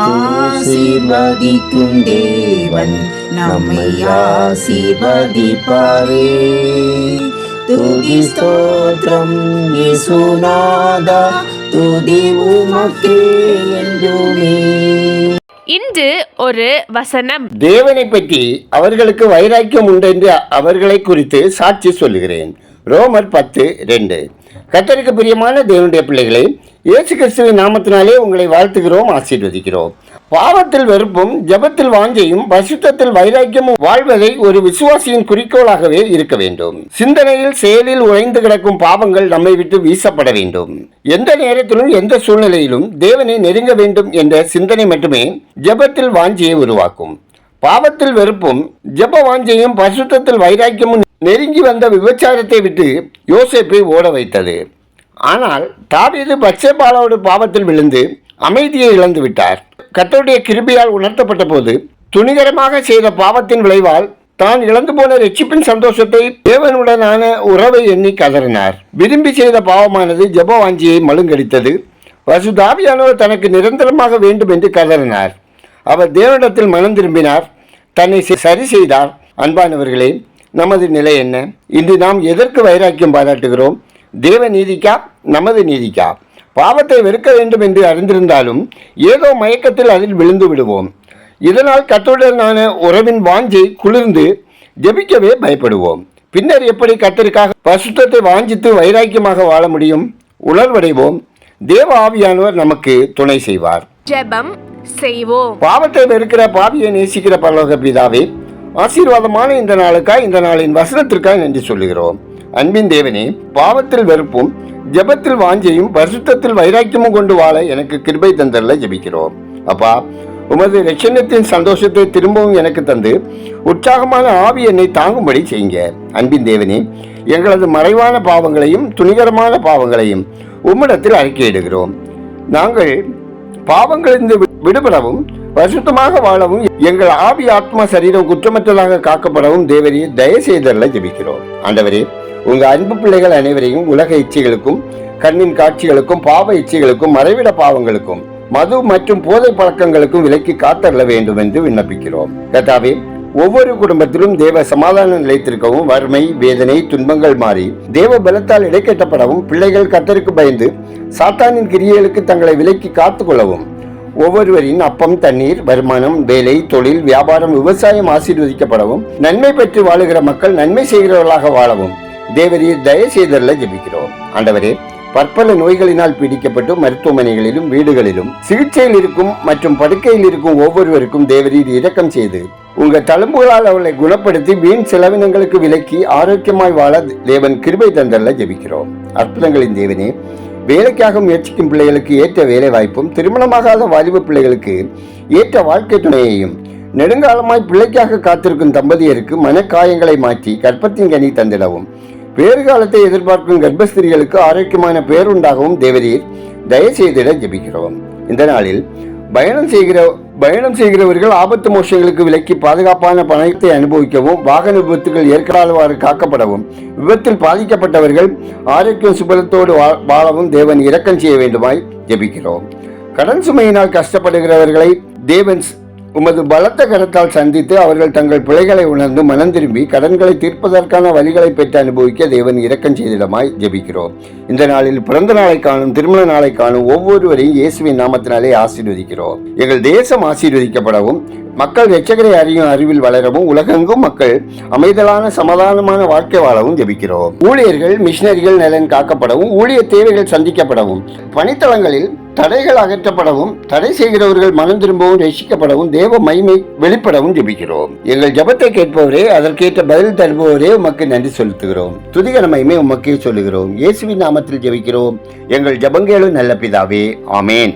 ஆசீர்வதிக்கும் தேவன் நம்மை ஆசீர்வதிப்பாரே. துதி ஸ்தோத்திரம் இயேசுநாதா, துதி உமக்கே என்றுமே. இன்று ஒரு வசனம். தேவனை பற்றி அவர்களுக்கு வைராக்கியம் உண்டென்று அவர்களை குறித்து சாட்சி சொல்லுகிறேன். ரோமர் 10:2. கர்த்தருக்கு பிரியமான தேவனுடைய பிள்ளைகளே, இயேசு கிறிஸ்துவின் நாமத்தினாலே உங்களை வாழ்த்துகிறோம், ஆசீர்வதிக்கிறோம். பாவத்தில் வெறுப்பும் ஜெபத்தில் வாஞ்சையும் பரிசுத்தத்தில் வைராக்கியமும் வாழ்வதை ஒரு விசுவாசியின் குறிக்கோளாகவே இருக்க வேண்டும். சிந்தனையில் செயலில் உறைந்து கிடக்கும் பாவங்கள் நம்மை விட்டு வீசப்பட வேண்டும். எந்த நேரத்திலும் எந்த சூழ்நிலையிலும் தேவனை நெருங்க வேண்டும் என்ற சிந்தனை மட்டுமே ஜெபத்தில் வாஞ்சையை உருவாக்கும். பாவத்தில் வெறுப்பும் ஜெப வாஞ்சையும் பரிசுத்தத்தில் வைராக்கியமும் நெருங்கி வந்த விபச்சாரத்தை விட்டு யோசேப்பை ஓட வைத்தது. ஆனால் தாவீது பத்சேபாளோடு பாவத்தில் விழுந்து அமைதியை இழந்து விட்டார். கர்த்தருடைய கிருபையால் உணர்த்தப்பட்ட போது துணிகரமாக செய்த பாவத்தின் விளைவால் தான் இழந்து போன ரட்சிப்பின் சந்தோஷத்தை, தேவனுடனான உறவை எண்ணி கதறினார். விரும்பி செய்த பாவமானது ஜெப வாஞ்சியை மழுங்கடித்தது. பரிசுத்தாவியானவர் தனக்கு நிரந்தரமாக வேண்டும் என்று கதறினார். அவர் தேவனிடத்தில் மனம் திரும்பினார், தன்னை சரி செய்தார். அன்பானவர்களே, நமது நிலை என்ன? இன்று நாம் எதற்கு வைராக்கியம் பாராட்டுகிறோம்? தேவ நீதிக்கா, நமது நீதிக்கா? பாவத்தை வெறுக்க வேண்டும் என்று அறிந்திருந்தாலும் ஏதோ மயக்கத்தில் அதில் விழுந்து விடுவோம். இதனால் கர்த்தருடனான உறவின் வாஞ்சை குளிர்ந்து ஜெபிக்கவே பயப்படுவோம். பின்னர் எப்படி கர்த்தருக்காக பரிசுத்தத்தை வாஞ்சித்து வைராக்கியமாக வாழ முடியும்? உணர்வடைவோம். தேவ ஆவியானவர் நமக்கு துணை செய்வார். ஜெபம் செய்வோம். பாவத்தை வெறுக்கிற பாவியை நேசிக்கிற பரலோக பிதாவே, ஆசீர்வாதமான இந்த நாளுக்காய், இந்த நாளின் வசனத்திற்காய் நன்றி சொல்லுகிறோம். அன்பின் தேவனே, பாவத்தில் வெறுப்பும் ஜெபத்தில் வாஞ்சையும் பரிசுத்தத்தில் வைராக்கியமும் கொண்டு வாழ எனக்கு கிருபை தந்தல்ல ஜெபிக்கிறோம். அப்பா, உமது ரட்சணத்தின் சந்தோஷத்தை திரும்பவும் எனக்கு தந்து உற்சாகமான ஆவி என்னை தாங்கும்படி செய்யுங்க. அன்பின் தேவனே, எங்களது மறைவான பாவங்களையும் துணிகரமான பாவங்களையும் உம்மிடத்தில் அறிக்கையிடுகிறோம். நாங்கள் பாவங்களிலிருந்து விடுபடவும் பரிசுத்தமாக வாழவும் எங்கள் ஆவி ஆத்மா சரீரம் குற்றமற்றதாக காக்கப்படவும் தேவரே தயவு செய்தல்ல ஜெபிக்கிறோம். ஆண்டவரே, உங்க அன்பு பிள்ளைகள் அனைவரையும் உலக இச்சைகளுக்கும், கண்ணின் காட்சிகளுக்கும், பாவ இச்சைகளுக்கும், மறைவிட பாவங்களுக்கும், மது மற்றும் போதை பழக்கங்களுக்கும் விலக்கி காத்தள்ள வேண்டும் என்று விண்ணப்பிக்கிறோம். கர்த்தாவே, ஒவ்வொரு குடும்பத்திலும் தேவ சமாதானம் நிலைத்திருக்கவும், வறுமை, வேதனை, துன்பங்கள் மாறி தேவ பலத்தால் இடைக்கட்டப்படவும், பிள்ளைகள் கர்த்தருக்கு பயந்து சாத்தானின் கிரியைகளுக்கு தங்களை விலக்கி காத்து கொள்ளவும், ஒவ்வொருவரின் அப்பம், தண்ணீர், வருமானம், வேலை, தொழில், வியாபாரம், விவசாயம் ஆசீர்வதிக்கப்படவும், நன்மை பெற்று வாழுகிற மக்கள் நன்மை செய்கிறவர்களாக வாழவும் தேவரீர் தயவு செய்தல்ல ஜெபிக்கிறோம். ஆண்டவரே, பற்பல நோய்களினால் பீடிக்கப்பட்டு மருத்துவமனைகளிலும் வீடுகளிலும் சிகிச்சையில் இருக்கும் மற்றும் படுக்கையில் இருக்கும் ஒவ்வொருவருக்கும் தேவரீர் இரக்கம் செய்து உங்க தழும்புகளால் அவர்களை குணப்படுத்தி வீண் செலவினங்களுக்கு விலக்கி ஆரோக்கியமாய் வாழ தேவன் கிருபை தந்தல்ல ஜெபிக்கிறோம். அற்புதங்களின் தேவனே, வேலைக்காக முயற்சிக்கும் பிள்ளைகளுக்கு ஏற்ற வேலை வாய்ப்பும், திருமணமாகாத வாலிப பிள்ளைகளுக்கு ஏற்ற வாழ்க்கை துணையையும், நெடுங்காலமாய் பிள்ளைக்காக காத்திருக்கும் தம்பதியருக்கு மனக்காயங்களை மாற்றி கற்பத்தின் கனி தந்திடவும், பேறுகாலத்தை எதிர்பார்க்கும் கர்ப்பஸ்திரிகளுக்கு ஆரோக்கியமான பேருண்டாகவும் தேவரீர் தயவு செய்திட ஜெபிக்கிறோம். இந்த நாளில் பயணம் செய்கிறவர்கள் ஆபத்து மோசங்களுக்கு விலக்கி பாதுகாப்பான பணத்தை அனுபவிக்கவும், வாகன விபத்துகள் ஏற்காதவாறு காக்கப்படவும், விபத்தில் பாதிக்கப்பட்டவர்கள் ஆரோக்கியம் சுபலத்தோடு வாழவும் தேவன் இரக்கம் செய்ய வேண்டுமாய் ஜெபிக்கிறோம். கடன் சுமையினால் கஷ்டப்படுகிறவர்களை தேவன் உமது பலத்த கரத்தால் சந்தித்து அவர்கள் தங்கள் பிழைகளை உணர்ந்து மனம் திரும்பி கடன்களை தீர்ப்பதற்கான வழிகளை பெற்று அனுபவிக்க தேவன் இரக்கம் செய்திடமாய் ஜெபிக்கிறோம். இந்த நாளில் பிறந்த நாளை காணும், திருமண நாளை காணும் ஒவ்வொருவரையும் இயேசுவின் நாமத்தினாலே ஆசீர்வதிக்கிறோம். எங்கள் தேசம் ஆசீர்வதிக்கப்படவும், மக்கள் இரட்சகரை அறியும் அறிவில் வளரவும், உலகெங்கும் மக்கள் அமைதலான சமாதானமான வாழ்க்கை வாழவும் ஜெபிக்கிறோம். ஊழியர்கள், மிஷினரிகள் நலன் காக்கப்படவும், ஊழிய தேவைகள் சந்திக்கப்படவும், பணித்தளங்களில் தடைகள் அகற்றப்படவும், தடை செய்கிறவர்கள் மனம் திரும்பவும் ரசிக்கப்படவும், தேவ மகிமை வெளிப்படவும் ஜெபிக்கிறோம். எங்கள் ஜெபத்தை கேட்பவரே, அதற்கேற்ற பதில் தருபவரே உமக்கு நன்றி செலுத்துகிறோம். துதிகர மகிமை உமக்கே சொல்லுகிறோம். இயேசுவின் நாமத்தில் ஜெபிக்கிறோம் எங்கள் ஜெபங்கேளும் நல்ல பிதாவே, ஆமேன்.